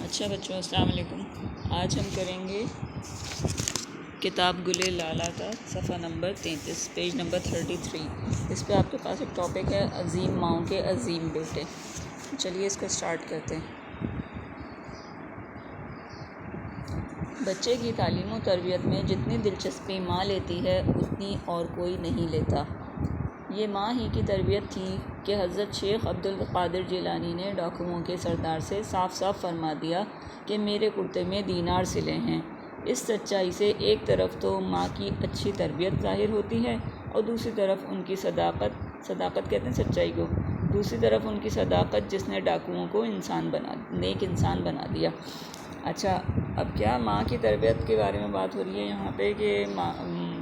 अच्छा बच्चों, अस्सलाम वालेकुम। आज हम करेंगे किताब गुले लाला का सफ़ा नंबर 33, पेज नंबर 33। इस पे आपके पास एक टॉपिक है अज़ीम माओं के अज़ीम बेटे। चलिए इसको स्टार्ट करते हैं। बच्चे की तालीम और तरबियत में जितनी दिलचस्पी माँ लेती है उतनी और कोई नहीं लेता। ये माँ ही की तरबियत थी कि हज़रत शेख अब्दुल क़ादिर जिलानी ने डाकुओं के सरदार से साफ साफ फरमा दिया कि मेरे कुर्ते में दीनार सिले हैं। इस सच्चाई से एक तरफ तो माँ की अच्छी तरबियत ज़ाहिर होती है और दूसरी तरफ उनकी सदाकत कहते हैं सच्चाई को, दूसरी तरफ उनकी सदाकत जिसने डाकुओं को नेक इंसान बना दिया। अच्छा, अब क्या माँ की तरबियत के बारे में बात हो रही है यहाँ पे कि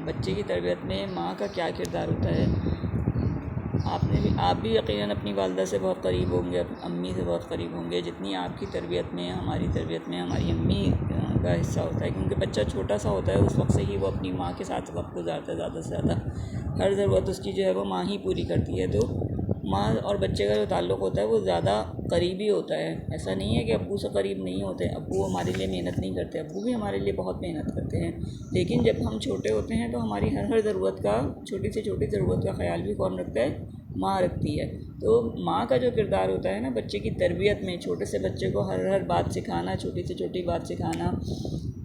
बच्चे की तरबियत में माँ का क्या किरदार होता है। आप भी यकीनन अपनी वालदा से बहुत करीब होंगे, अम्मी से बहुत करीब होंगे। जितनी आपकी तरबियत में, हमारी तरबियत में हमारी अम्मी का हिस्सा होता है, क्योंकि बच्चा छोटा सा होता है, उस वक्त से ही वो अपनी माँ के साथ वक्त गुजारता है। ज़्यादा से ज़्यादा हर ज़रूरत उसकी जो है वो माँ ही पूरी करती है। तो माँ और बच्चे का जो ताल्लुक़ होता है वो ज़्यादा करीबी होता है। ऐसा नहीं है कि अब्बू से करीब नहीं होते, अब्बू हमारे लिए मेहनत नहीं करते, अब्बू भी हमारे लिए बहुत मेहनत करते हैं। लेकिन जब हम छोटे होते हैं तो हमारी हर ज़रूरत का, छोटी से छोटी ज़रूरत का ख्याल भी कौन रखता है? माँ रखती है। तो माँ का जो किरदार होता है ना बच्चे की तरबियत में, छोटे से बच्चे को हर बात सिखाना, छोटी से छोटी बात सिखाना,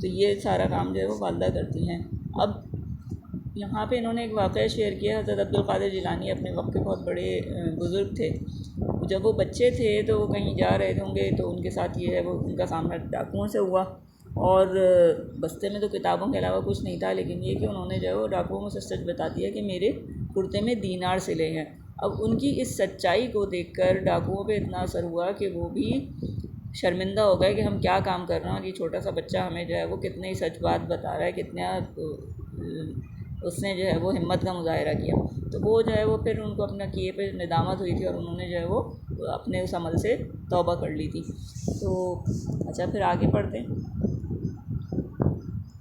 तो ये सारा काम जो है वो वालदा करती हैं। अब यहाँ पे इन्होंने एक वाक़या शेयर किया। हज़रत अब्दुल क़ादिर जिलानी अपने वक्त के बहुत बड़े बुज़ुर्ग थे। जब वो बच्चे थे तो वो कहीं जा रहे होंगे तो उनके साथ ये है वो उनका सामना डाकुओं से हुआ। और बस्ते में तो किताबों के अलावा कुछ नहीं था, लेकिन ये कि उन्होंने जो है वो डाकुओं में से सच बता दिया कि मेरे कुर्ते में दीनार सिले हैं। अब उनकी इस सच्चाई को देखकर डाकुओं पे इतना असर हुआ कि वो भी शर्मिंदा हो गए कि हम क्या काम कर रहे हैं, कि छोटा सा बच्चा हमें जो है वो कितनी सच बात बता रहा है, कितना उसने जो है वो हिम्मत का मुजाहिरा किया। तो वो जो है वो फिर उनको अपना किए पे निदामत हुई थी और उन्होंने जो है वो अपने उस अमल से तौबा कर ली थी। तो अच्छा, फिर आगे पढ़ते हैं।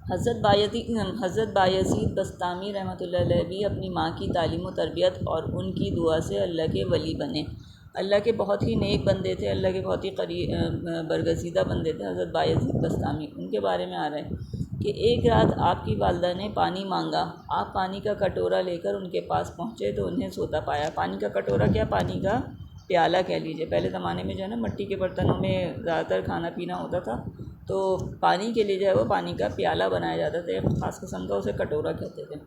हज़रत बायज़ीद बस्तामी रहमतुल्लाह अलैह भी अपनी माँ की तालीम व तरबियत और उनकी दुआ से अल्लाह के वली बने। अल्लाह के बहुत ही नेक बंदे थे, अल्लाह के बहुत ही बरगज़ीदा बंदे थे हज़रत बायज़ीद बस्तामी। उनके बारे में आ रहा है कि एक रात आपकी वालदा ने पानी मांगा। आप पानी का कटोरा लेकर उनके पास पहुँचे तो उन्हें सोता पाया। पानी का कटोरा क्या, पानी का प्याला कह लीजिए। पहले ज़माने में जो है ना मिट्टी के बर्तनों में ज़्यादातर खाना पीना होता था, तो पानी के लिए जो है वो पानी का प्याला बनाया जाता था, एक ख़ास किस्म का, उसे कटोरा कहते थे।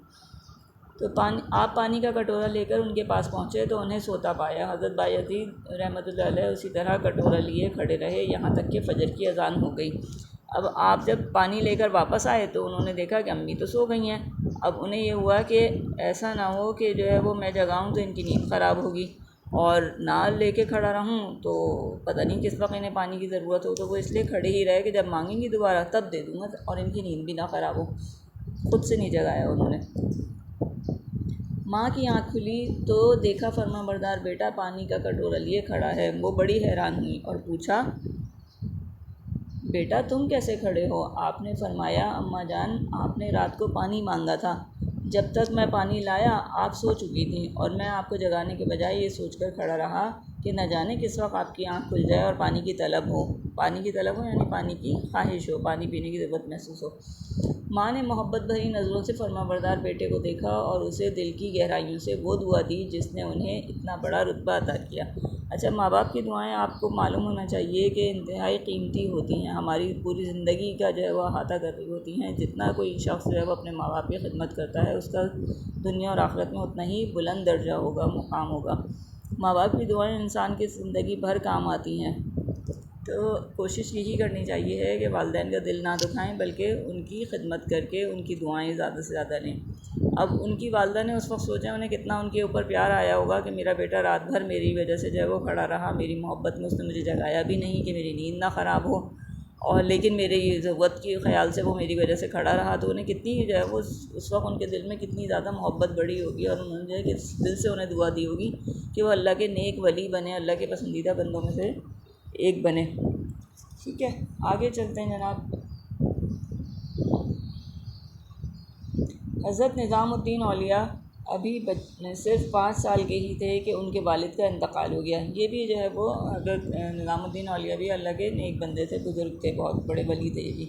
तो आप पानी का कटोरा लेकर उनके पास पहुँचे तो उन्हें सोता पाया। हज़रत बायज़ीद रहमतुल्लाह अलैह उसी तरह कटोरा लिए खड़े रहे यहाँ तक कि फ़जर की अज़ान हो गई। अब आप जब पानी लेकर वापस आए तो उन्होंने देखा कि अम्मी तो सो गई हैं। अब उन्हें ये हुआ कि ऐसा ना हो कि जो है वो मैं जगाऊँ तो इनकी नींद ख़राब होगी, और ना लेके खड़ा रहूँ तो पता नहीं किस वक्त इन्हें पानी की ज़रूरत हो। तो वो इसलिए खड़े ही रहे कि जब मांगेंगी दोबारा तब दे दूँगा और इनकी नींद भी ना ख़राब हो। खुद से नहीं जगाया उन्होंने। माँ की आँख खुली तो देखा फर्माबरदार बेटा पानी का कटोरा लिए खड़ा है। वो बड़ी हैरान हुई और पूछा, बेटा तुम कैसे खड़े हो? आपने फरमाया, अम्मा जान आपने रात को पानी मांगा था, जब तक मैं पानी लाया आप सो चुकी थी और मैं आपको जगाने के बजाय ये सोचकर खड़ा रहा कि न जाने किस वक्त आपकी आँख खुल जाए और पानी की तलब हो। पानी की तलब हो यानी पानी की ख्वाहिश हो, पानी पीने की ज़रूरत महसूस हो। माँ ने मोहब्बत भरी नज़रों से फर्माबरदार बेटे को देखा और उसे दिल की गहराइयों से वो दुआ दी जिसने उन्हें इतना बड़ा रुतबा अता किया। अच्छा, माँ बाप की दुआएं आपको मालूम होना चाहिए कि इंतहाई कीमती होती हैं, हमारी पूरी ज़िंदगी का जो है वो अहाता कर रही होती हैं। जितना कोई शख्स जो है वो अपने माँ बाप की खिदमत करता है उसका दुनिया और आखिरत में उतना ही बुलंद दर्जा होगा, मुकाम होगा। माँ बाप की दुआएं इंसान की ज़िंदगी भर काम आती हैं। तो कोशिश यही करनी चाहिए है कि वालिदैन का दिल ना दुखाएं, बल्कि उनकी खिदमत करके उनकी दुआएं ज़्यादा से ज़्यादा लें। अब उनकी वालिदा ने उस वक्त सोचा, उन्हें कितना उनके ऊपर प्यार आया होगा कि मेरा बेटा रात भर मेरी वजह से जो है वो खड़ा रहा, मेरी मोहब्बत में उसने मुझे जगाया भी नहीं कि मेरी नींद ना ख़राब हो, और लेकिन मेरे ज़रूरत के ख़्याल से वो मेरी वजह से खड़ा रहा। तो उन्हें कितनी जो है वो उस वक्त उनके दिल में कितनी ज़्यादा मोहब्बत बढ़ी होगी, और उन्होंने जो है कि दिल से उन्हें दुआ दी होगी कि वो अल्लाह के नेक वली बने, अल्लाह के पसंदीदा बंदों में से एक बने। ठीक है, आगे चलते हैं जनाब। हज़रत निज़ामुद्दीन औलिया अभी सिर्फ 5 साल के ही थे कि उनके वालिद का इंतकाल हो गया। ये भी जो है वो हज़रत निज़ामुद्दीन औलिया भी अल्लाह के नेक बंदे थे, बुज़ुर्ग थे, बहुत बड़े वली थे ये भी।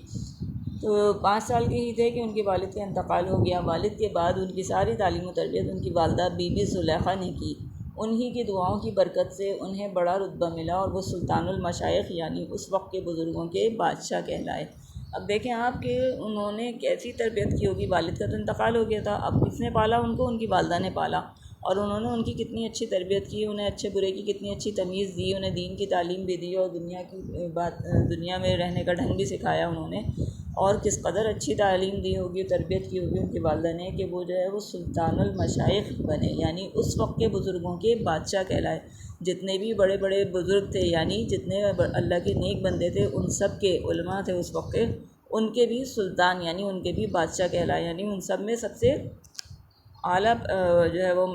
तो 5 साल के ही थे कि उनके वालिद का इंतकाल हो गया। वालिद के बाद उनकी सारी तालीम व तरबियत उनकी वालदा बीबी ज़ुलेखा ने की। उन्हीं की दुआओं की बरकत से उन्हें बड़ा रुतबा मिला और वो सुल्तानुल मशाइख यानी उस वक्त के बुज़ुर्गों के बादशाह कहलाए। अब देखें आप कि उन्होंने कैसी तरबियत की होगी। वालिद का तो इंतकाल हो गया था, अब किसने पाला उनको? उनकी वालदा ने पाला। और उन्होंने उनकी कितनी अच्छी तरबियत की, उन्हें अच्छे बुरे की कितनी अच्छी तमीज़ दी, उन्हें दीन की तालीम भी दी और दुनिया की दुनिया में रहने का ढंग भी सिखाया उन्होंने। और किस कदर अच्छी तालीम दी होगी, तरबियत की होगी उनकी वालदा ने कि वो जो है वो सुल्तानुल मशाइख बने, यानी उस वक्त के बुज़ुर्गों के बादशाह कहलाए। जितने भी बड़े बड़े बुज़ुर्ग थे, यानी जितने अल्लाह के नेक बंदे थे, उन सब के उलमा थे उस वक्त के, उनके भी सुल्तान यानी उनके भी बादशाह कहलाए, यानी उन सब में सबसे आला जो है वो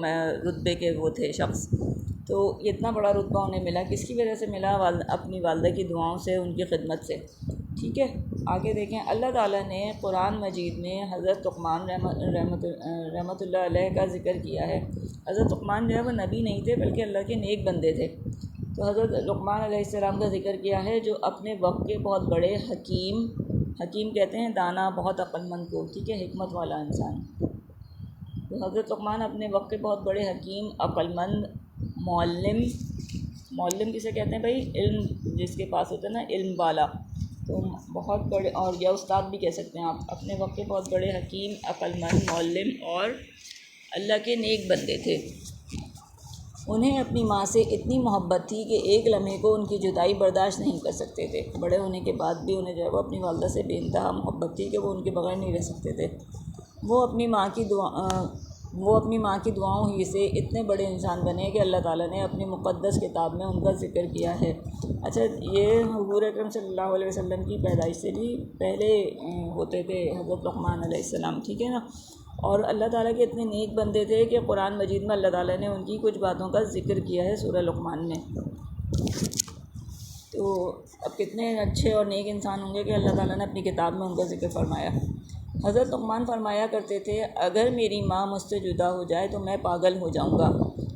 रुतबे के वो थे शख्स। तो इतना बड़ा रुतबा उन्हें मिला किसकी वजह से मिला? अपनी वालदा की दुआओं से, उनकी खिदमत से। ठीक है, आगे देखें। अल्लाह ताला ने कुरान मजीद में हज़रत लुक़मान रहमतुल्लाह अलैह का ज़िक्र किया है। हज़रत लुक़मान जो है वो नबी नहीं थे बल्कि अल्लाह के नेक बंदे थे। तो हज़रत लुक़मान अलैहिस्सलाम का ज़िक्र किया है जो अपने वक्त के बहुत बड़े हकीम कहते हैं दाना, बहुत अक्लमंद को, ठीक है, हिकमत वाला इंसान। तो हज़रत लुक़मान अपने वक्त के बहुत बड़े हकीम, अक्लमंद, मौल्लिम किसे कहते हैं भाई? इल्म जिसके पास होता है ना, इल्म वाला। तो बहुत बड़े, और या उस्ताद भी कह सकते हैं आप। अपने वक्त के बहुत बड़े हकीम, अक्लमंद, मौल्लिम और अल्लाह के नेक बंदे थे। उन्हें अपनी माँ से इतनी मोहब्बत थी कि एक लम्हे को उनकी जुदाई बर्दाश्त नहीं कर सकते थे। बड़े होने के बाद भी उन्हें जो है वो अपनी वालदा से बेइंतहा मोहब्बत थी कि वो उनके बगैर नहीं रह सकते थे। वो अपनी माँ की दुआओं ही से इतने बड़े इंसान बने कि अल्लाह ताला ने अपनी मुक़द्दस किताब में उनका ज़िक्र किया है। अच्छा, ये हुज़ूर अकरम सल्लल्लाहु अलैहि वसल्लम की पैदाइश से भी पहले होते थे हज़रत लुक़मान अलैहिस्सलाम, ठीक है ना। और अल्लाह ताला के इतने नेक बंदे थे कि कुरान मजीद में अल्लाह ताला ने उनकी कुछ बातों का ज़िक्र किया है सूरह लुक़मान में। तो अब कितने अच्छे और नेक इंसान होंगे कि अल्लाह ताला ने अपनी किताब में उनका ज़िक्र फ़रमाया। हज़रत लुक़मान फ़रमाया करते थे, अगर मेरी माँ मुझसे जुदा हो जाए तो मैं पागल हो जाऊँगा।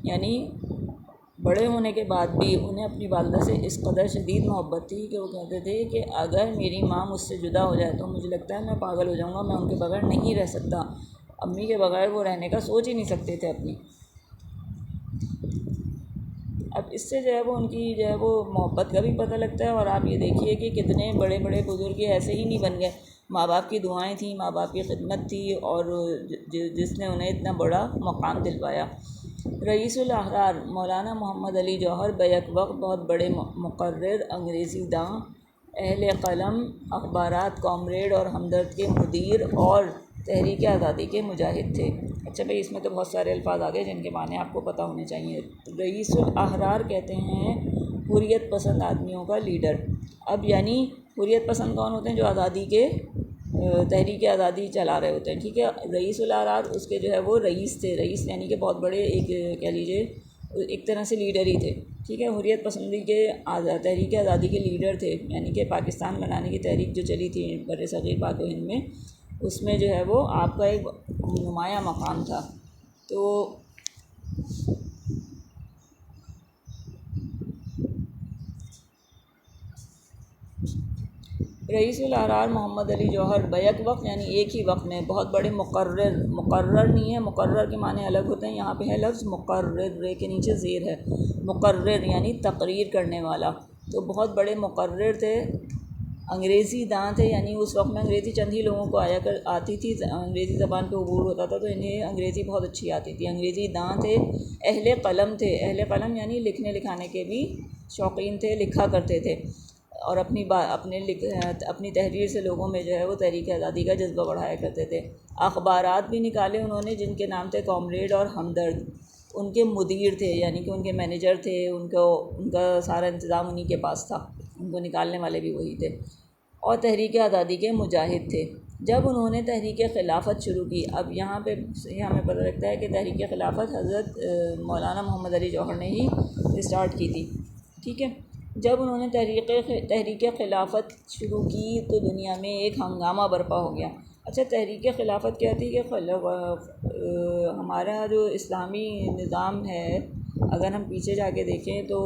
यानी बड़े होने के बाद भी उन्हें अपनी वालदा से इस कदर शदीद मोहब्बत थी कि वो कहते थे कि अगर मेरी माँ मुझसे जुदा हो जाए तो मुझे लगता है मैं पागल हो जाऊँगा, मैं उनके बगैर नहीं रह सकता। अम्मी के बगैर वो रहने का सोच ही नहीं सकते थे अपनी। अब इससे जो है वो उनकी जो है वो मोहब्बत का भी पता लगता है। और आप ये देखिए कि कितने बड़े बड़े बुज़ुर्ग ऐसे ही नहीं बन गए। माँ बाप की दुआएं थी, माँ बाप की खिदमत थी और जिसने उन्हें इतना बड़ा मकाम दिलवाया। रईसुल अहरार मौलाना मोहम्मद अली जौहर बैक वक्त बहुत बड़े मुक़र्रिर, अंग्रेज़ी दां, अहले क़लम, अखबारात, कॉमरेड और हमदर्द के मुदीर और तहरीक आज़ादी के मुजाहिद थे। अच्छा भाई, इसमें तो बहुत सारे अल्फाज आ गए जिनके माने आपको पता होने चाहिए। रईसुल अहरार कहते हैं हुर्रियत पसंद आदमियों का लीडर। अब यानी हुर्रियत पसंद कौन होते हैं? जो आज़ादी के तहरीक आज़ादी चला रहे होते हैं, ठीक है। रईसुल अहरार उसके जो है वो रईस थे। रईस यानी कि बहुत बड़े, एक कह लीजिए एक तरह से लीडर ही थे, ठीक है। हुर्रियत पसंदी के तहरीक आज़ादी के लीडर थे, यानी कि पाकिस्तान बनाने की तहरीक जो चली थी बर सग़ीर पाक व हिंद में, उसमें जो है वो आपका एक नुमाया मकाम था। तो रईसुल अहरार मोहम्मद अली जौहर बैक वक्त यानी एक ही वक्त में बहुत बड़े मुक़र्रर नहीं है, मुक़र्रर के माने अलग होते हैं। यहाँ पे है लफ्ज़ मुक़र्रर, रे के नीचे ज़ेर है। मुक़र्रर यानी तकरीर करने वाला। तो बहुत बड़े मुक़र्रर थे, अंग्रेज़ी दां थे। यानी उस वक्त में अंग्रेज़ी चंद ही लोगों को आती थी, अंग्रेज़ी ज़बान पे अबूर होता था, तो इन्हें अंग्रेज़ी बहुत अच्छी आती थी। अंग्रेज़ी दां थे, अहले क़लम थे। अहले क़लम यानी लिखने लिखाने के भी शौकीन थे, लिखा करते थे और अपनी तहरीर से लोगों में जो है वो तहरीक आज़ादी का जज्बा बढ़ाया करते थे। अखबारात भी निकाले उन्होंने जिनके नाम थे कॉमरेड और हमदर्द। उनके मुदीर थे, यानी कि उनके मैनेजर थे, उनका सारा इंतज़ाम उन्हीं के पास था, उनको निकालने वाले भी वही थे। और तहरीक आज़ादी के मुजाहिद थे। जब उन्होंने तहरीक ख़िलाफ़त शुरू की, अब यहाँ पे हमें पता लगता है कि तहरीक ख़िलाफ़त हज़रत मौलाना मोहम्मद अली जौहर ने ही स्टार्ट की थी, ठीक है। जब उन्होंने तहरीक ख़िलाफ़त शुरू की तो दुनिया में एक हंगामा बर्पा हो गया। अच्छा, तहरीक खिलाफत क्या थी कि हमारा जो इस्लामी निज़ाम है, अगर हम पीछे जाके देखें तो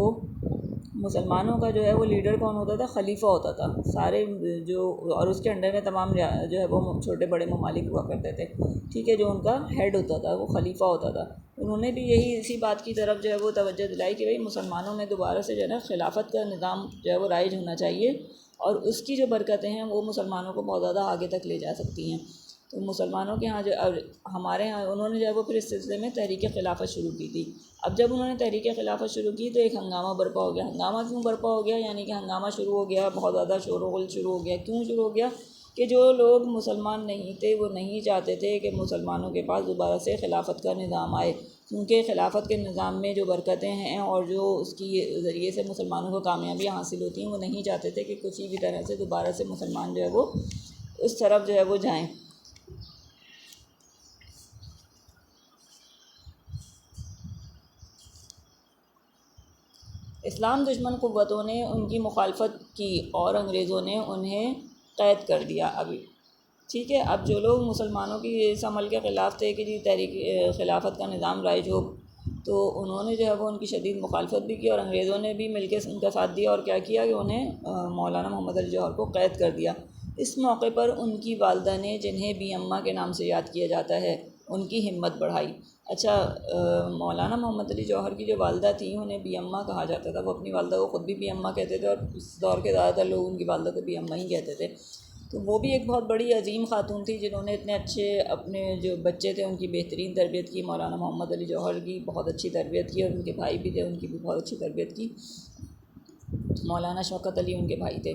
मुसलमानों का जो है वो लीडर कौन होता था? खलीफा होता था सारे जो, और उसके अंडर में तमाम जो है वो छोटे बड़े ममालिक हुआ करते थे, ठीक है। जो उनका हेड होता था वो खलीफा होता था। उन्होंने भी यही इसी बात की तरफ जो है वो तवज्जो दिलाई कि भाई मुसलमानों में दोबारा से जो है ना खिलाफत का निज़ाम जो है वो राइज होना चाहिए, और उसकी जो बरकतें हैं वो मुसलमानों को बहुत ज़्यादा आगे तक ले जा सकती हैं। तो मुसलमानों के यहाँ जो हमारे यहाँ उन्होंने जो है वो फिर इस सिलसिले में तहरीक खिलाफत शुरू की थी। अब जब उन्होंने तहरीक खिलाफत शुरू की तो एक हंगामा बर्पा हो गया। हंगामा क्यों बर्पा हो गया? यानी कि हंगामा शुरू हो गया, बहुत ज़्यादा शोरगुल शुरू हो गया। क्यों शुरू हो गया? कि जो लोग मुसलमान नहीं थे वो नहीं चाहते थे कि मुसलमानों के पास दोबारा से खिलाफत का निज़ाम आए, क्योंकि खिलाफत के निज़ाम में जो बरकतें हैं और जो उसकी ज़रिए से मुसलमानों को कामयाबियाँ हासिल होती हैं, वो नहीं चाहते थे कि किसी भी तरह से दोबारा से मुसलमान जो है वो उस तरफ जो है वो जाएँ। इस्लाम दुश्मन क़ुव्वतों ने उनकी मुखालफत की और अंग्रेज़ों ने उन्हें क़ैद कर दिया। अभी ठीक है। अब जो लोग मुसलमानों की इस अमल के ख़िलाफ़ थे कि जी तहरीक खिलाफत का निज़ाम राइज हो, तो उन्होंने जो है वो उनकी शदीद मुखालफत भी की और अंग्रेज़ों ने भी मिल के उनका साथ दिया। और क्या किया कि उन्हें मौलाना मोहम्मद अली जौहर को क़ैद कर दिया। इस मौके पर उनकी वालदा ने, जिन्हें बी अम्मा के नाम से याद किया जाता है, उनकी हिम्मत बढ़ाई। अच्छा, मौलाना मोहम्मद अली जौहर की जो वालदा थी उन्हें बी अम्मा कहा जाता था। वो अपनी वालदा को ख़ुद भी बी अम्मा कहते थे और उस दौर के ज़्यादातर लोग उनकी वालदा को बी अम्मा ही कहते थे। तो वो भी एक बहुत बड़ी अजीम खातून थी जिन्होंने इतने अच्छे अपने जो बच्चे थे उनकी बेहतरीन तरबियत की। मौलाना मोहम्मद अली जौहर की बहुत अच्छी तरबियत की, और उनके भाई भी थे, उनकी भी बहुत अच्छी तरबियत की। मौलाना शौकत अली उनके भाई थे।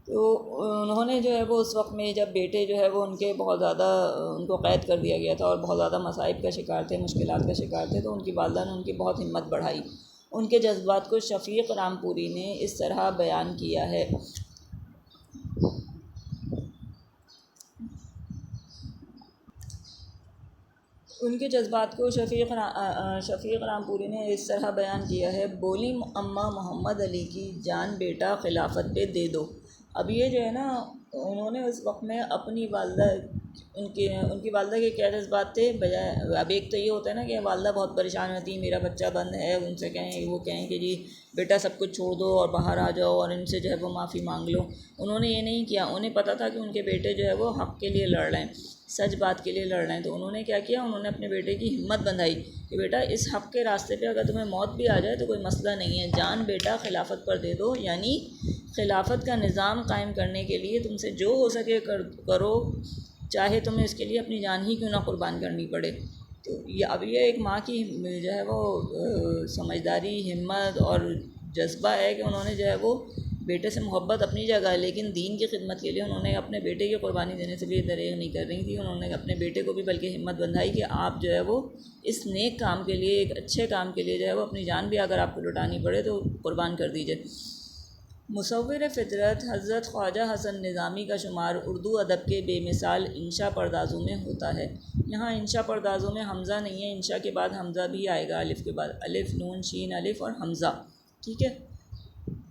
तो उन्होंने जो है वो उस वक्त में जब बेटे जो है वो उनके बहुत ज़्यादा उनको क़ैद कर दिया गया था और बहुत ज़्यादा मसाइब का शिकार थे, मुश्किलात का शिकार थे, तो उनकी वालदा ने उनकी बहुत हिम्मत बढ़ाई। उनके जज्बात को शफ़ीक़ रामपुरी ने इस तरह बयान किया है। उनके जज्बात को शफ़ीक़ रामपुरी ने इस तरह बयान किया है। बोली अम्मा मोहम्मद अली की जान बेटा खिलाफत पे दे दो। अब ये जो है ना, उन्होंने उस वक्त में अपनी वालदा, उनकी वालदा के क्या जज्बात थे बजाय, अब एक तो ये होता है ना कि वालदा बहुत परेशान होती है, मेरा बच्चा बंद है, उनसे कहें, वो कहें कि जी बेटा सब कुछ छोड़ दो और बाहर आ जाओ और इनसे जो है वो माफ़ी मांग लो। उन्होंने ये नहीं किया। उन्हें पता था कि उनके बेटे जो है वो हक़ के लिए लड़ रहे हैं, सच बात के लिए लड़ रहे हैं। तो उन्होंने क्या किया, उन्होंने अपने बेटे की हिम्मत बंधाई कि बेटा इस हक़ के रास्ते पे अगर तुम्हें मौत भी आ जाए तो कोई मसला नहीं है, जान बेटा खिलाफत पर दे दो। यानी खिलाफत का निज़ाम कायम करने के लिए तुमसे जो हो सके करो, चाहे तुम्हें इसके लिए अपनी जान ही क्यों ना कुर्बान करनी पड़े। तो ये अब ये एक माँ की जो है वो समझदारी, हिम्मत और जज्बा है कि उन्होंने जो है वो बेटे से मोहब्बत अपनी जगह है, लेकिन दीन की खिदमत के लिए उन्होंने अपने बेटे की कुर्बानी देने से भी दरेग नहीं कर रही थी। उन्होंने अपने बेटे को भी बल्कि हिम्मत बंधाई कि आप जो है वो इस नेक काम के लिए, एक अच्छे काम के लिए जो है वो अपनी जान भी अगर आपको लुटानी पड़े तो कुर्बान कर दीजिए। मुसव्विर फ़ितरत हज़रत ख्वाजा हसन निज़ामी का शुमार उर्दू अदब के बेमिसाल इंशा पर्दाज़ों में होता है। यहाँ इंशा पर्दाज़ों में हमज़ा नहीं है, इंशा के बाद हमज़ा भी आएगा, अलिफ़ के बाद अलिफ़, नून, शीन, अलिफ़ और हमज़ा, ठीक है।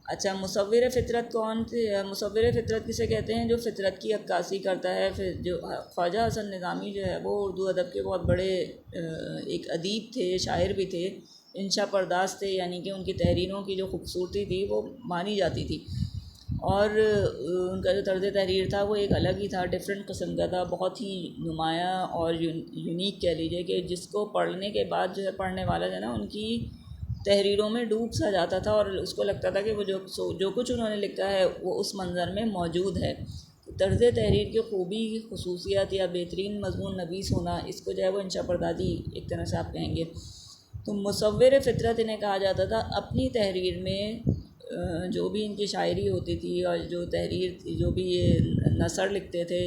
अच्छा, मुसव्विर फ़ितरत कौन थे? मुसव्विर फ़ितरत किसे कहते हैं? जो फ़ितरत की अक्कासी करता है। फिर जो ख्वाजा हसन निज़ामी जो है वो उर्दू अदब के बहुत बड़े एक अदीब थे, शायर भी थे, इंशा पर्दाज़ थे, यानी कि उनकी तहरीरों की जो खूबसूरती थी वो मानी जाती थी। और उनका जो तर्ज़ तहरीर था वो एक अलग ही था, डिफरेंट किस्म का था, बहुत ही नुमाया और यूनिक कह लीजिए, कि जिसको पढ़ने के बाद जो है पढ़ने वाला जो है ना उनकी तहरीरों में डूब सा जाता था और उसको लगता था कि वो जो कुछ उन्होंने लिखा है वो उस मंज़र में मौजूद है। तर्ज़ तहरीर की खूबी, खसूसियत या बेहतरीन मज़मून नवीस होना, इसको जो है वो इंशा पर्दादी एक तरह से आप कहेंगे। तो मुसव्विर फ़ितरत इन्हें कहा जाता था। अपनी तहरीर में जो भी इनकी शायरी होती थी और जो तहरीर थी, जो भी ये नसर लिखते थे,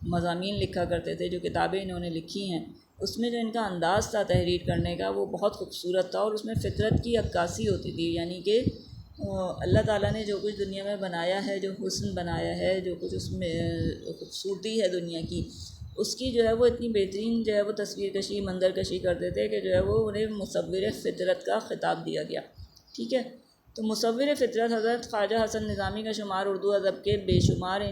मज़ामीन लिखा करते थे, जो किताबें इन्होंने लिखी हैं, उसमें जो इनका अंदाज़ था तहरीर करने का वो बहुत खूबसूरत था और उसमें फ़ितरत की अक्कासी होती थी। यानी कि अल्लाह ताला ने जो कुछ दुनिया में बनाया है, जो हुस्न बनाया है, जो कुछ उसमें खूबसूरती है दुनिया की, उसकी जो है वो इतनी बेहतरीन जो है वो तस्वीर कशी, मंजर कशी करते थे कि जो है वो उन्हें मुसव्विर फ़ितरत का ख़िताब दिया गया, ठीक है। तो मुसव्विर फ़ितरत हज़रत ख्वाजा हसन निज़ामी का शुमार उर्दू अदब के बेशुमार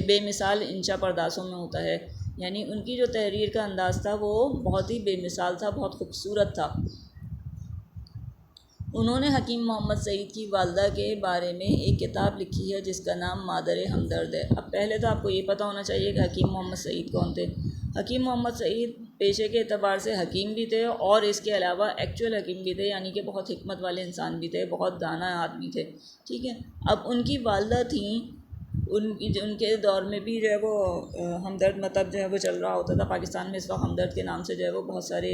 बेमिसाल इंशा पर्दासों में होता है। यानी उनकी जो तहरीर का अंदाज़ था वो बहुत ही बेमिसाल था, बहुत खूबसूरत था। उन्होंने हकीम मोहम्मद सईद की वालदा के बारे में एक किताब लिखी है जिसका नाम मादर हमदर्द है। अब पहले तो आपको ये पता होना चाहिए कि हकीम मोहम्मद सईद कौन थे। हकीम मोहम्मद सईद पेशे के एतबार से हकीम भी थे और इसके अलावा एक्चुअल हकीम भी थे, यानी कि बहुत हिकमत वाले इंसान भी थे, बहुत दाना आदमी थे। ठीक है। अब उनकी वालदा थी, उनके दौर में भी जो है वो हमदर्द मतब जो है वो चल रहा होता था। पाकिस्तान में इस वक्त हमदर्द के नाम से जो है वो बहुत सारे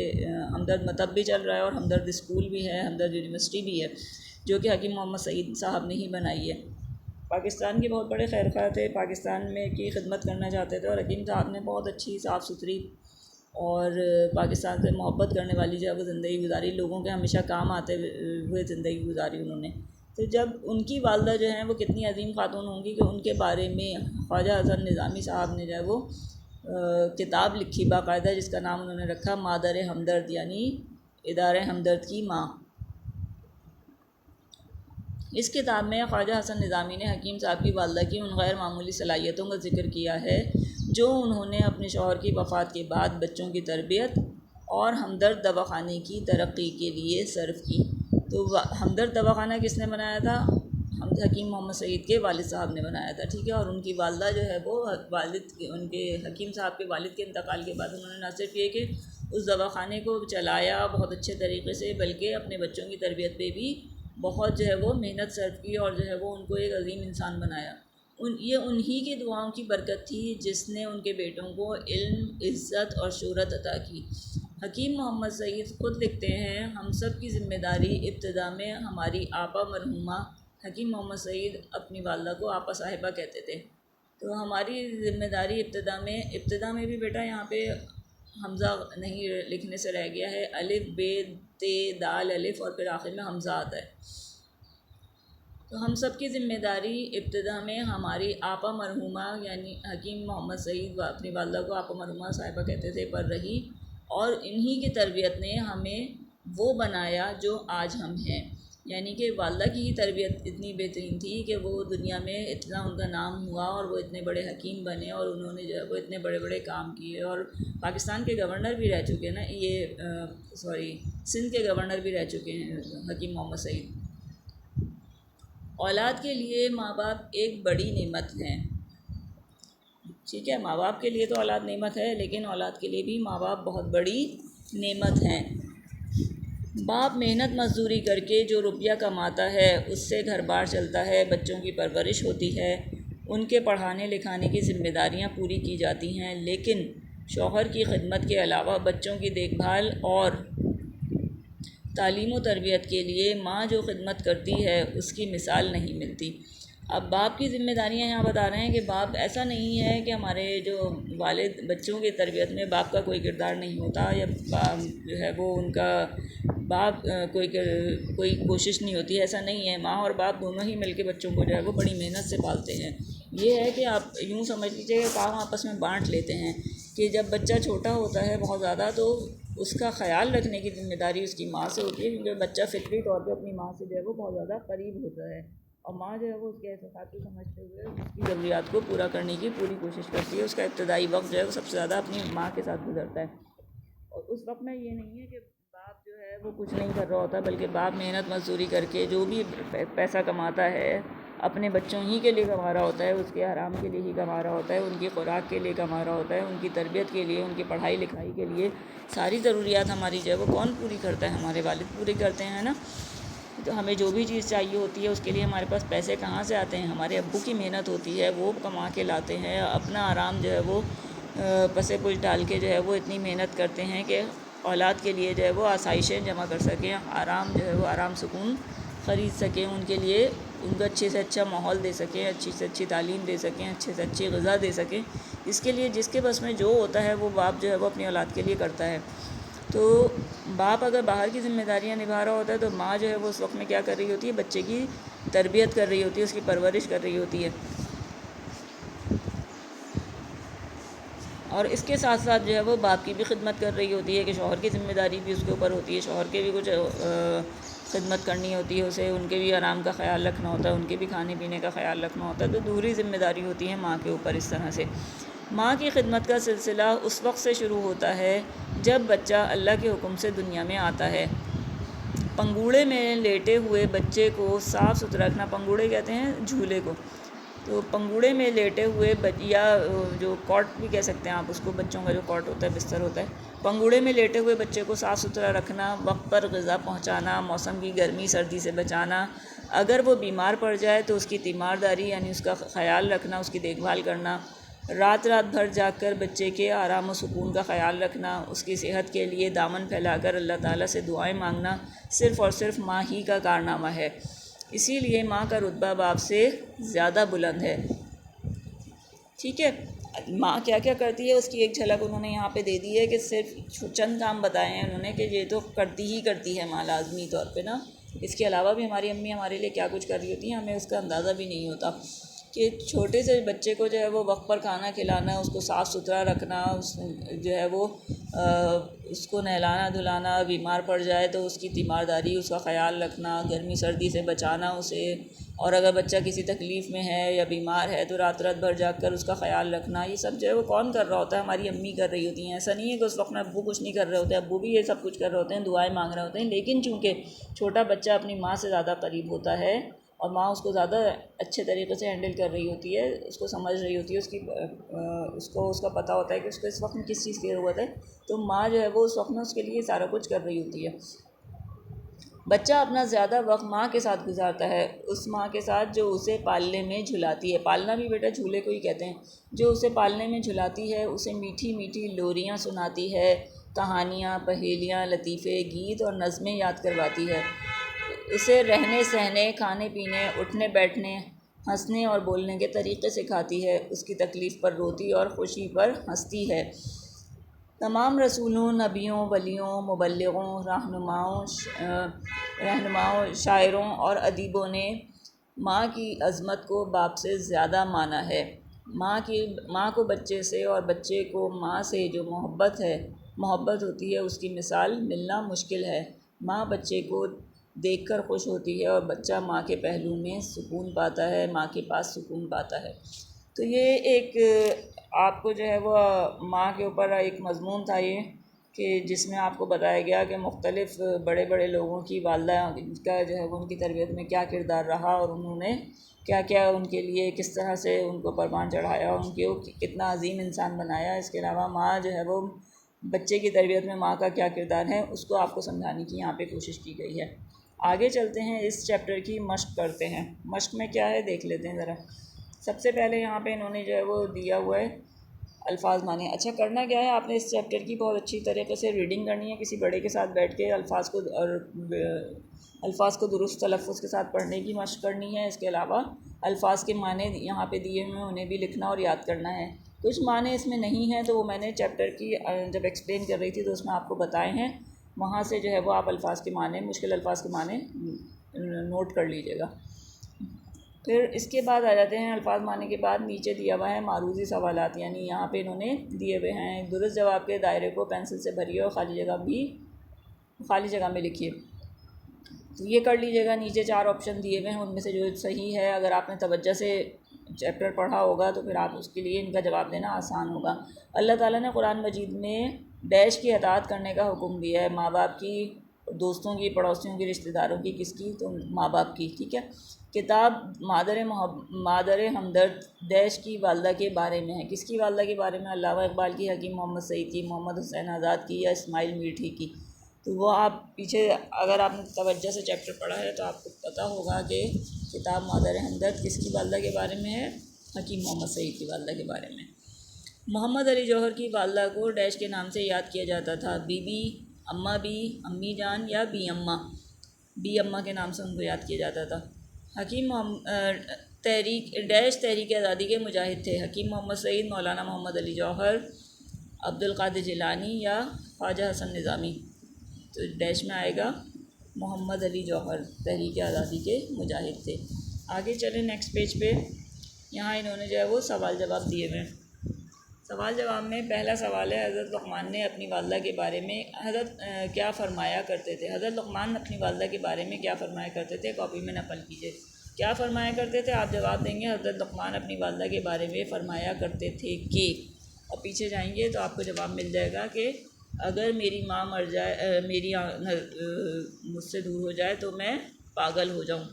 हमदर्द मतब भी चल रहा है और हमदर्द स्कूल भी है, हमदर्द यूनिवर्सिटी भी है, जो कि हकीम मोहम्मद सईद साहब ने ही बनाई है। पाकिस्तान के बहुत बड़े खैरख्वाह थे, पाकिस्तान में की खिदमत करना चाहते थे और हकीम साहब ने बहुत अच्छी साफ़ सुथरी और पाकिस्तान से मोहब्बत करने वाली जो है वो ज़िंदगी गुजारी, लोगों के हमेशा काम आते हुए ज़िंदगी गुजारी उन्होंने। तो जब उनकी वालदा जो है वो कितनी अजीम खातून होंगी कि उनके बारे में ख्वाजा हसन निज़ामी साहब ने जो है वो किताब लिखी बाकायदा, जिसका नाम उन्होंने रखा मादर हमदर्द, यानी इदारे हमदर्द की माँ। इस किताब में ख्वाजा हसन निज़ामी ने हकीम साहब की वालदा की उन गैर मामूली सलाहियतों का जिक्र किया है जो उन्होंने अपने शौहर की वफ़ात के बाद बच्चों की तरबियत और हमदर्द दवाखाने की तरक्की के लिए सर्व की। तो हमदर्द दवाखाना किसने बनाया था? हकीम मोहम्मद सईद के वालिद साहब ने बनाया था। ठीक है। और उनकी वालदा जो है वो उनके हकीम साहब के वालिद के इंतकाल के बाद उन्होंने न सिर्फ ये कि उस दवाखाने को चलाया बहुत अच्छे तरीके से, बल्कि अपने बच्चों की तरबियत पे भी बहुत जो है वो मेहनत सर्व की और जो है वो उनको एक अजीम इंसान बनाया। ये उन्हीं की दुआओं की बरकत थी जिसने उनके बेटों को इल्म, इज़्ज़त और शोहरत अता की। हकीम मोहम्मद सईद ख़ुद लिखते हैं, हम सब की ज़िम्मेदारी इब्तिदा में हमारी आपा मरहुमा हकीम मोहम्मद सईद अपनी वालदा को आपा साहिबा कहते थे। तो हमारी ज़िम्मेदारी इब्तिदा में भी बेटा यहाँ पे हमज़ा नहीं लिखने से रह गया है, अलिफ बे ते दाल अलिफ और फिर आखिर में हमज़ा आता है। तो हम सब की ज़िम्मेदारी इब्तिदा में हमारी आपा मरहुमा यानी हकीम मोहम्मद सईद अपनी वालदा को आपा मरहुमा साहिबा कहते थे पर रही, और इन्हीं की तरबियत ने हमें वो बनाया जो आज हम हैं। यानी कि वालदा की ही तरबियत इतनी बेहतरीन थी कि वो दुनिया में इतना उनका नाम हुआ और वो इतने बड़े हकीम बने और उन्होंने जो है वो इतने बड़े बड़े काम किए और पाकिस्तान के गवर्नर भी रह चुके हैं ना, सिंध के गवर्नर भी रह चुके हैं हकीम मोहम्मद सईद। औलाद के लिए माँ बाप एक बड़ी नेमत हैं। ठीक है, माँ बाप के लिए तो औलाद नेमत है, लेकिन औलाद के लिए भी माँ बाप बहुत बड़ी नेमत हैं। बाप मेहनत मजदूरी करके जो रुपया कमाता है उससे घर बार चलता है, बच्चों की परवरिश होती है, उनके पढ़ाने लिखाने की ज़िम्मेदारियाँ पूरी की जाती हैं, लेकिन शौहर की खिदमत के अलावा बच्चों की देखभाल और तालीम व तरबियत के लिए माँ जो खिदमत करती है उसकी मिसाल नहीं मिलती। अब बाप की ज़िम्मेदारियाँ यहाँ बता रहे हैं कि बाप ऐसा नहीं है कि हमारे जो वालिद बच्चों की तरबियत में बाप का कोई किरदार नहीं होता या जो है वो उनका बाप कोई कोशिश नहीं होती, ऐसा नहीं है। माँ और बाप दोनों ही मिलके बच्चों को जो है वो बड़ी मेहनत से पालते हैं। ये है कि आप यूँ समझ लीजिए कि काम आपस में बांट लेते हैं कि जब बच्चा छोटा होता है बहुत ज़्यादा तो उसका ख्याल रखने की ज़िम्मेदारी उसकी माँ से होती है, क्योंकि बच्चा फितरी तौर पे अपनी माँ से जो है वो बहुत ज़्यादा करीब होता है और माँ जो है वो उसके एहसास को समझते हुए उसकी ज़रूरियात को पूरा करने की पूरी कोशिश करती है। उसका इब्तदाई वक्त जो है वो सबसे ज़्यादा अपनी माँ के साथ गुजरता है और उस वक्त में ये नहीं है कि बाप जो है वो कुछ नहीं कर रहा होता, बल्कि बाप मेहनत मजदूरी करके जो भी पैसा कमाता है अपने बच्चों ही के लिए कमा रहा होता है, उसके आराम के लिए ही कमा रहा होता है, उनकी खुराक के लिए कमा रहा होता है, उनकी तरबियत के लिए, उनकी पढ़ाई लिखाई के लिए। सारी ज़रूरियात हमारी जो है वो कौन पूरी करता है? हमारे वालिद पूरी करते हैं ना। तो हमें जो भी चीज़ चाहिए होती है उसके लिए हमारे पास पैसे कहाँ से आते हैं? हमारे अब्बू की मेहनत होती है, वो कमा के लाते हैं, अपना आराम जो है वो पसे पुश डाल के जो है वो इतनी मेहनत करते हैं कि औलाद के लिए जो है वो आसाइशें जमा कर सकें, आराम जो है वो आराम सुकून ख़रीद सकें, उनके लिए उनको अच्छे से अच्छा माहौल दे सकें, अच्छी से अच्छी तालीम दे सकें, अच्छे से अच्छी ग़िज़ा दे सकें। इसके लिए जिसके बस में जो होता है वो बाप जो है वो अपनी औलाद के लिए करता है। तो बाप अगर बाहर की ज़िम्मेदारियाँ निभा रहा होता है तो माँ जो है वो उस वक्त में क्या कर रही होती है? बच्चे की तरबियत कर रही होती है, उसकी परवरिश कर रही होती है। और इसके साथ साथ जो है वो बाप की भी खिदमत कर रही होती है कि शौहर की ज़िम्मेदारी भी उसके ऊपर होती है, शौहर के भी कुछ खिदमत करनी होती है, उसे उनके भी आराम का ख्याल रखना होता है, उनके भी खाने पीने का ख्याल रखना होता है। तो दूसरी ज़िम्मेदारी होती है माँ के ऊपर। इस तरह से माँ की खिदमत का सिलसिला उस वक्त से शुरू होता है जब बच्चा अल्लाह के हुक्म से दुनिया में आता है। पंगूड़े में लेटे हुए बच्चे को साफ़ सुथरा रखना, पंगूड़े कहते हैं झूले को, तो पंगूड़े में लेटे हुए या जो कॉट भी कह सकते हैं आप उसको, बच्चों का जो कॉट होता है, बिस्तर होता है, पंगूड़े में लेटे हुए बच्चे को साफ़ सुथरा रखना, वक्त पर ग़िज़ा पहुंचाना, मौसम की गर्मी सर्दी से बचाना, अगर वो बीमार पड़ जाए तो उसकी तीमारदारी यानी उसका ख़याल रखना, उसकी देखभाल करना, रात रात भर जागकर बच्चे के आराम और सुकून का ख़याल रखना, उसकी सेहत के लिए दामन फैलाकर अल्लाह ताला से दुआएं मांगना सिर्फ़ और सिर्फ माँ ही का कारनामा है। इसीलिए माँ का रुतबा बाप से ज़्यादा बुलंद है। ठीक है, माँ क्या क्या करती है उसकी एक झलक उन्होंने यहाँ पे दे दी है कि सिर्फ चंद काम बताए हैं उन्होंने कि ये तो करती ही करती है माँ लाजमी तौर पे ना। इसके अलावा भी हमारी अम्मी हमारे लिए क्या कुछ कर रही होती हैं, हमें उसका अंदाज़ा भी नहीं होता कि छोटे से बच्चे को जो है वो वक्त पर खाना खिलाना, उसको साफ़ सुथरा रखना, जो है वो उसको नहलाना धुलाना, बीमार पड़ जाए तो उसकी तीमारदारी, उसका ख़याल रखना, गर्मी सर्दी से बचाना उसे, और अगर बच्चा किसी तकलीफ़ में है या बीमार है तो रात रात भर जाकर उसका ख़याल रखना, ये सब जो है वो कौन कर रहा होता है? हमारी अम्मी कर रही होती हैं। ऐसा नहीं है कि उस वक्त में अब्बू कुछ नहीं कर रहे होते, अब्बू भी ये सब कुछ कर रहे होते हैं, दुआएँ मांग रहे होते हैं, लेकिन चूँकि छोटा बच्चा अपनी माँ से ज़्यादा करीब होता है और माँ उसको ज़्यादा अच्छे तरीक़े से हैंडल कर रही होती है, उसको समझ रही होती है, उसको उसका पता होता है कि उसको इस वक्त में किस चीज़ की ज़रूरत है, तो माँ जो है वो उस वक्त में उसके लिए सारा कुछ कर रही होती है। बच्चा अपना ज़्यादा वक्त माँ के साथ गुजारता है, उस माँ के साथ जो उसे पालने में झुलाती है। पालना भी बेटा झूले को ही कहते हैं। जो उसे पालने में झुलाती है, उसे मीठी मीठी लोरियाँ सुनाती है, कहानियाँ, पहेलियाँ, लतीफ़े, गीत और नज़में याद करवाती है। उसे रहने सहने, खाने पीने, उठने बैठने, हंसने और बोलने के तरीक़े सिखाती है। उसकी तकलीफ़ पर रोती और खुशी पर हंसती है। तमाम रसूलों, नबियों, वलियों, मुबल्लिगों, रहनुमाओं, शायरों और अदीबों ने माँ की अज़मत को बाप से ज़्यादा माना है। माँ को बच्चे से और बच्चे को माँ से जो मोहब्बत होती है उसकी मिसाल मिलना मुश्किल है। माँ बच्चे को देखकर खुश होती है और बच्चा माँ के पहलू में सुकून पाता है, माँ के पास सुकून पाता है। तो ये एक आपको जो है वो माँ के ऊपर एक मज़मून था ये, कि जिसमें आपको बताया गया कि मुख्तलिफ़ बड़े बड़े लोगों की वालदा का जो है वो उनकी तरबियत में क्या किरदार रहा और उन्होंने क्या क्या उनके लिए किस तरह से उनको परवान चढ़ाया, उनको कितना अजीम इंसान बनाया। इसके अलावा माँ जो है वो बच्चे की तरबियत में माँ का क्या किरदार है उसको आपको समझाने की यहाँ पे कोशिश की गई है। आगे चलते हैं, इस चैप्टर की मश्क करते हैं। मश्क में क्या है देख लेते हैं ज़रा। सबसे पहले यहाँ पे इन्होंने जो है वो दिया हुआ है अल्फाज माने। अच्छा, करना क्या है, आपने इस चैप्टर की बहुत अच्छी तरीके से रीडिंग करनी है, किसी बड़े के साथ बैठ के अल्फाज को दुरुस्त तलफ़्फ़ुज़ के साथ पढ़ने की मश्क करनी है। इसके अलावा अल्फाज के माने यहाँ पे दिए हुए हैं, उन्हें भी लिखना और याद करना है। कुछ माने इसमें नहीं हैं तो वो मैंने चैप्टर की जब एक्सप्लेन कर रही थी तो उसमें आपको बताए हैं, वहाँ से जो है वो आप अल्फाज के माने, मुश्किल अल्फाज के माने नोट कर लीजिएगा। फिर इसके बाद आ जाते हैं, अल्फाज माने के बाद नीचे दिया हुआ है मारूज़ी सवालात, यानी यहाँ पे इन्होंने दिए हुए हैं दुरुस्त जवाब के दायरे को पेंसिल से भरिए और खाली जगह में लिखिए। तो ये कर लीजिएगा। नीचे 4 ऑप्शन दिए हुए हैं, उनमें से जो सही है, अगर आपने तवज्जो से चैप्टर पढ़ा होगा तो फिर आप उसके लिए इनका जवाब देना आसान होगा। अल्लाह ताला ने कुरान मजीद में डैश की अताअत करने का हुक्म दिया है, माँ बाप की, दोस्तों की, पड़ोसियों की, रिश्तेदारों की, किसकी, तो माँ बाप की। ठीक है। किताब मादर हमदर्द डैश की वालदा के बारे में है। किसकी वालदा के बारे में? अल्लामा इकबाल की, हकीम मोहम्मद सईद की, मोहम्मद हुसैन आज़ाद की या इस्माइल मीठी की। तो वो आप पीछे अगर आपने तवज्जो से चैप्टर पढ़ा है तो आपको पता होगा कि किताब मादर हमदर्द किसकी वालदा के बारे में है? हकीम मोहम्मद सईद की वालदा के बारे में। मोहम्मद अली जौहर की वालदा को डैश के नाम से याद किया जाता था, बीबी, अम्मा बी, अम्मी जान या बी अम्मा। बी अम्मा के नाम से उनको याद किया जाता था। हकीम तहरीक आज़ादी के मुजाहिद थे। हकीम मोहम्मद सईद, मौलाना मोहम्मद अली जौहर, अब्दुल कादिर जिलानी या ख्वाजा हसन निज़ामी। तो डैश में आएगा मोहम्मद अली जौहर, तहरीक आज़ादी के मुजाहिद थे। आगे चलें नेक्स्ट पेज पे। यहाँ इन्होंने जो है वो सवाल जवाब दिए हुए हैं। सवाल जवाब में पहला सवाल है, हज़रत लुक़मान ने अपनी वालदा के बारे में क्या फ़रमाया करते थे। हज़रत लुक़मान अपनी वालदा के बारे में क्या फ़रमाया करते थे, कॉपी में नकल कीजिए। क्या फ़रमाया करते थे, आप जवाब देंगे हज़रत लुक़मान अपनी वालदा के बारे में फ़रमाया करते थे कि, और पीछे जाएंगे तो आपको जवाब मिल जाएगा कि अगर मेरी माँ मर जाए, मेरी मुझसे दूर हो जाए तो मैं पागल हो जाऊँ।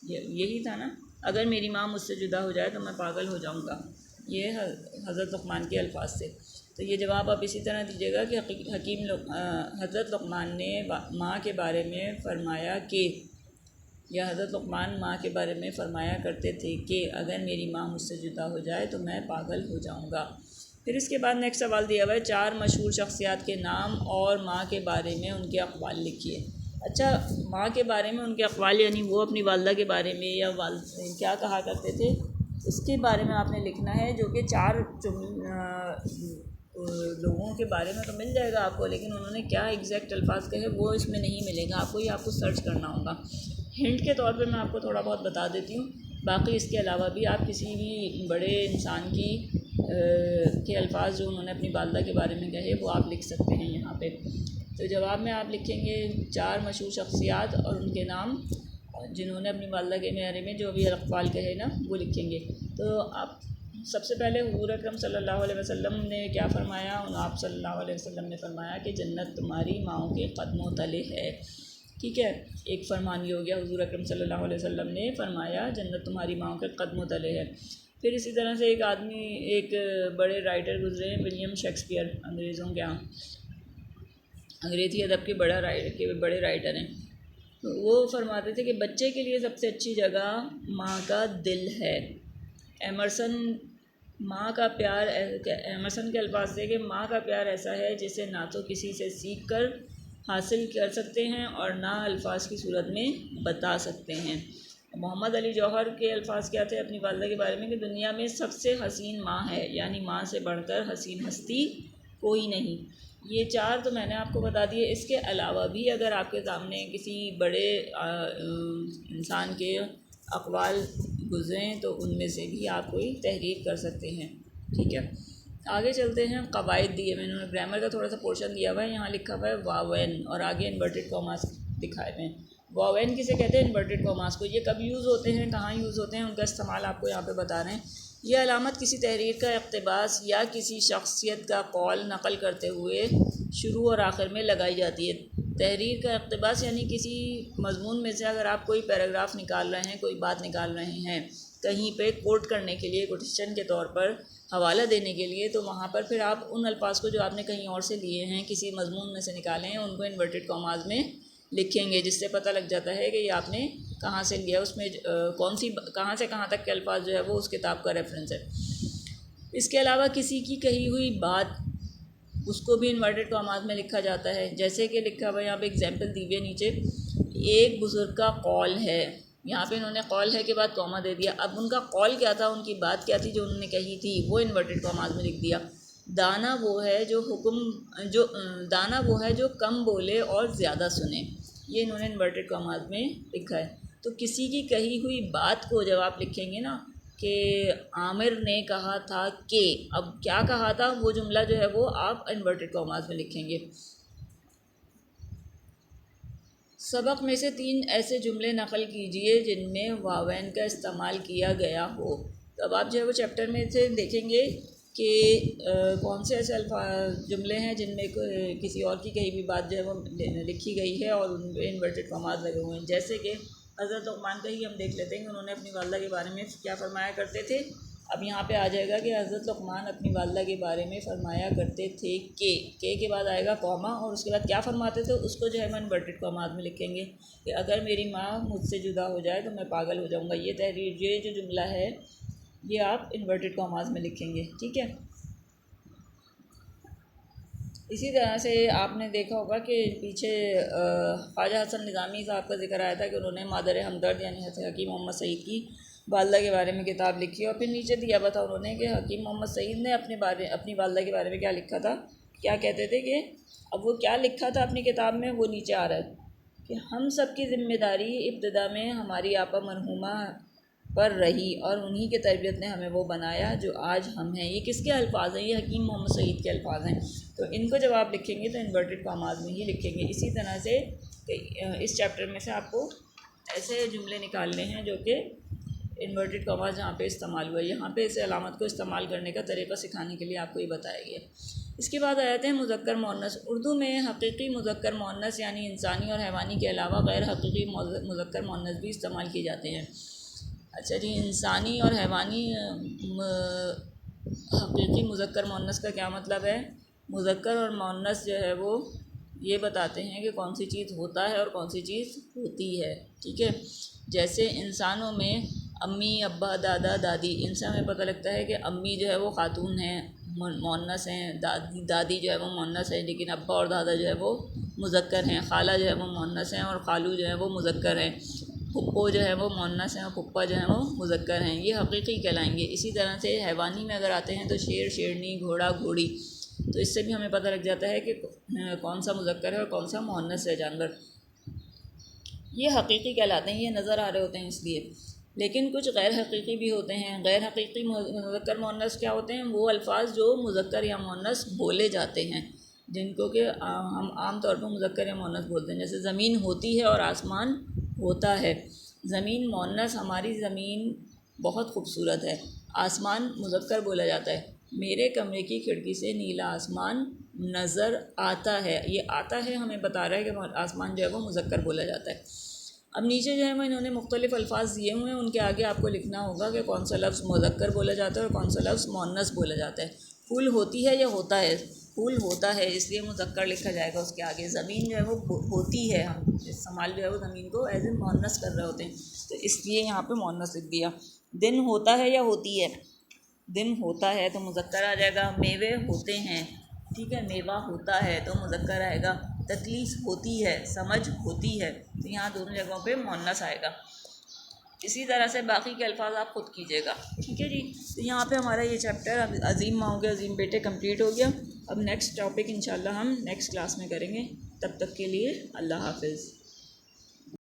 यही था ना, अगर मेरी माँ मुझसे जुदा हो जाए तो मैं पागल हो जाऊँगा। ये हज़रत लुक़मान के अल्फाज थे। तो ये जवाब आप इसी तरह दीजिएगा कि हज़रत लुक़मान ने माँ के बारे में फ़रमाया कि, या हज़रत लुक़मान माँ के बारे में फ़रमाया करते थे कि अगर मेरी माँ मुझसे जुदा हो जाए तो मैं पागल हो जाऊँगा। फिर इसके बाद नेक्स्ट सवाल दिया हुआ है, 4 मशहूर शख्सियात के नाम और माँ के बारे में उनके अक़वाल लिखिए। अच्छा, माँ के बारे में उनके अक़वाल यानी वो अपनी वालदा के बारे में या क्या कहा करते थे, इसके बारे में आपने लिखना है, जो कि 4 लोगों के बारे में तो मिल जाएगा आपको, लेकिन उन्होंने क्या एग्जैक्ट अल्फाज कहे वो इसमें नहीं मिलेगा आपको, ये आपको सर्च करना होगा। हिंट के तौर पे मैं आपको थोड़ा बहुत बता देती हूँ, बाकी इसके अलावा भी आप किसी भी बड़े इंसान के अल्फाज जो उन्होंने अपनी वालदा के बारे में कहे वो आप लिख सकते हैं यहाँ पे। तो जवाब में आप लिखेंगे 4 मशहूर शख्सियात और उनके नाम जिन्होंने अपनी वालदा के बारे में जो भी अक़वाल कहे ना वो लिखेंगे। तो आप सबसे पहले हुज़ूर अकरम सल्लल्लाहु अलैहि वसल्लम ने क्या फ़रमाया, आप सल्लल्लाहु अलैहि वसल्लम ने फ़रमाया कि जन्नत तुम्हारी माँओं के कदमों तले है। ठीक है, एक फ़रमान ये हो गया, हुज़ूर अकरम सल्लल्लाहु अलैहि वसल्लम ने फ़रमाया जन्नत तुम्हारी माँओं के कदमों तले है। फिर इसी तरह से एक बड़े राइटर गुजरे हैं, विलियम शेक्सपियर, अंग्रेज़ी अदब के बड़े राइटर हैं। तो वो फरमाते थे कि बच्चे के लिए सबसे अच्छी जगह माँ का दिल है। एमर्सन के अल्फाज थे कि माँ का प्यार ऐसा है जिसे ना तो किसी से सीख कर हासिल कर सकते हैं और ना अल्फाज की सूरत में बता सकते हैं। मोहम्मद अली जौहर के अल्फाज क्या थे अपनी वालदा के बारे में कि दुनिया में सबसे हसीन माँ है, यानी माँ से बढ़कर हसीन हस्ती कोई नहीं। ये 4 तो मैंने आपको बता दिए। इसके अलावा भी अगर आपके सामने किसी बड़े इंसान के अक़वाल गुज़रें तो उनमें से भी आप कोई तहरीर कर सकते हैं। ठीक है, आगे चलते हैं। क़वाइद दिए मैंने, उन्होंने ग्रामर का थोड़ा सा पोर्शन दिया हुआ है, यहाँ लिखा हुआ है वावेन और आगे इन्वर्टेड कॉमास दिखाए हुए हैं। वावेन किसे कहते हैं, इन्वर्टेड कॉमास को। ये कब यूज़ होते हैं, कहाँ यूज़ होते हैं, उनका इस्तेमाल आपको यहाँ पे बता रहे हैं। यह अलामत किसी तहरीर का इक़्तिबास या किसी शख्सियत का कौल नकल करते हुए शुरू और आखिर में लगाई जाती है। तहरीर का इक़्तिबास यानी किसी मज़मून में से अगर आप कोई पैराग्राफ निकाल रहे हैं, कोई बात निकाल रहे हैं कहीं पे कोट करने के लिए, कोटेशन के तौर पर हवाला देने के लिए, तो वहाँ पर फिर आप उन अल्फाज को जो आपने कहीं और से लिए हैं, किसी मज़मून में से निकाले हैं, उनको इन्वर्टेड कॉमास में लिखेंगे, जिससे पता लग जाता है कि ये आपने कहाँ से लिया, उसमें कहाँ से कहाँ तक के अल्फाज जो है वो उस किताब का रेफरेंस है। इसके अलावा किसी की कही हुई बात उसको भी इन्वर्टेड कॉमास में लिखा जाता है। जैसे कि लिखा हुआ यहाँ पे एग्जाम्पल दी हुई है नीचे, एक बुज़ुर्ग का कौल है, यहाँ पे इन्होंने कौल है के बाद कॉमा दे दिया। अब उनका कौल क्या था, उनकी बात क्या थी जो उन्होंने कही थी, वो इन्वर्टेड कॉमास में लिख दिया। दाना वो है जो कम बोले और ज़्यादा सुने, ये इन्होंने इन्वर्टेड कॉमास में लिखा है। तो किसी की कही हुई बात को जब आप लिखेंगे ना कि आमिर ने कहा था कि, अब क्या कहा था वो जुमला जो है वो आप इन्वर्टेड कॉमास में लिखेंगे। सबक में से 3 ऐसे जुमले नकल कीजिए जिनमें वावेन का इस्तेमाल किया गया हो। तो अब आप जो है वो चैप्टर में से देखेंगे कि कौन से ऐसे जुमले हैं जिनमें किसी और की कही भी बात जो है वो लिखी गई है और उन पर इन्वर्टेड कॉमास लगे हुए हैं। जैसे कि हज़रत लुक़मान का ही हम देख लेते हैं कि उन्होंने अपनी वालदा के बारे में क्या फरमाया करते थे। अब यहाँ पे आ जाएगा कि हज़रत लुक़मान अपनी वालदा के बारे में फ़रमाया करते थे के बाद आएगा कॉमा और उसके बाद क्या फ़रमाते थे उसको जो है हम इन्वर्टेड कॉमास में लिखेंगे कि अगर मेरी माँ मुझसे जुदा हो जाए तो मैं पागल हो जाऊँगा। ये तहरीर, ये जो जुमला है ये आप इन्वर्टेड कॉमास में लिखेंगे। ठीक है, इसी तरह से आपने देखा होगा कि पीछे ख्वाजा हसन निज़ामी साहब का जिक्र आया था कि उन्होंने मादर हमदर्द यानी हकीम मोहम्मद सईद की वालदा के बारे में किताब लिखी और फिर नीचे दिया हुआ था उन्होंने कि हकीम मोहम्मद सईद ने अपनी वालदा के बारे में क्या लिखा था, क्या कहते थे कि अब वो क्या लिखा था अपनी किताब में वो नीचे आ रहा है कि हम सब की ज़िम्मेदारी इब्तिदा में हमारी आपा मरहूमा पर रही और उन्हीं के तरबियत ने हमें वो बनाया जो आज हम हैं। ये किसके अल्फाज हैं? ये हकीम मोहम्मद सईद के अल्फाज हैं। तो इनको जब आप लिखेंगे तो इन्वर्टेड कॉमास में ही लिखेंगे। इसी तरह से इस चैप्टर में से आपको ऐसे जुमले निकालने हैं जो कि इन्वर्टेड कॉमास जहाँ पे इस्तेमाल हुआ है, यहाँ पे इस अलामत को इस्तेमाल करने का तरीक़ा सिखाने के लिए आपको ये बताया गया। इसके बाद आते हैं मुज़क्कर मुअन्नस। उर्दू में हकीकी मुज़क्कर मुअन्नस यानी इंसानी और हैवानी के अलावा गैर हकीकी मुज़क्कर मुअन्नस भी इस्तेमाल किए जाते हैं। अच्छा जी, इंसानी और हैवानी हकीकी मुज़क्कर मुअन्नस का क्या मतलब है? मुज़क्कर और मुअन्नस जो है वो ये बताते हैं कि कौन सी चीज़ होता है और कौन सी चीज़ होती है। ठीक है, जैसे इंसानों में अम्मी, अब्बा, दादा, दादी, इनसे हमें पता लगता है कि अम्मी जो है वो ख़ातून हैं, मुअन्नस हैं, दादी जो है वो मुअन्नस है, लेकिन अब्बा और दादा जो है वो मुज़क्कर हैं। खाला जो है वो मुअन्नस हैं और खालू जो है वो मुज़क्कर हैं। फुप्पो जो है वो मुअन्नस हैं और फुप्पा जो है वो मुज़क्कर हैं। ये हकीकी कहलाएंगे। इसी तरह से हैवानी में अगर आते हैं तो शेर, शेरनी, घोड़ा, घोड़ी, तो इससे भी हमें पता लग जाता है कि कौन सा मुज़क्कर है और कौन सा मुअन्नस है जानवर। ये हकीकी कहलाते हैं, ये नज़र आ रहे होते हैं इसलिए। लेकिन कुछ गैर हकीकी भी होते हैं। गैर हकीकी मुज़क्कर मुअन्नस क्या होते हैं? वो अल्फाज जो मुज़क्कर या मुअन्नस बोले जाते हैं, जिनको कि हम आम तौर पर मुज़क्कर या मुअन्नस बोलते हैं। जैसे ज़मीन होती है और आसमान होता है। ज़मीन मुअन्नस, हमारी ज़मीन बहुत खूबसूरत है। आसमान मुज़क्कर बोला जाता है। मेरे कमरे की खिड़की से नीला आसमान नज़र आता है। ये आता है हमें बता रहा है कि आसमान जो है वो मुज़क्कर बोला जाता है। अब नीचे जो है वो इन्होंने मुख्तलिफ़ अल्फाज दिए हुए हैं, उनके आगे आपको लिखना होगा कि कौन सा लफ्ज़ मुज़क्कर बोला जाता है और कौन सा लफ्ज़ मुअन्नस बोला जाता है। फूल होती है या होता है? फूल होता है, इसलिए मुज़क्कर लिखा जाएगा उसके आगे। ज़मीन जो है वो होती है, हम इस्तेमाल जो है वो ज़मीन को एज ए मुअन्नस कर रहे होते हैं, तो इसलिए यहाँ पे मुअन्नस लिख दिया। दिन होता है या होती है? दिन होता है तो मुज़क्कर आ जाएगा। मेवे होते हैं, ठीक है, मेवा होता है तो मुज़क्कर आएगा। तकलीफ़ होती है, समझ होती है, तो यहाँ दोनों जगहों पे मुअन्नस आएगा। इसी तरह से बाकी के अल्फाज आप खुद कीजिएगा। ठीक है जी, तो यहाँ पे हमारा ये चैप्टर अज़ीम माओ के अज़ीम बेटे कंप्लीट हो गया। अब नेक्स्ट टॉपिक इंशाल्लाह हम नेक्स्ट क्लास में करेंगे। तब तक के लिए अल्लाह हाफ़िज़।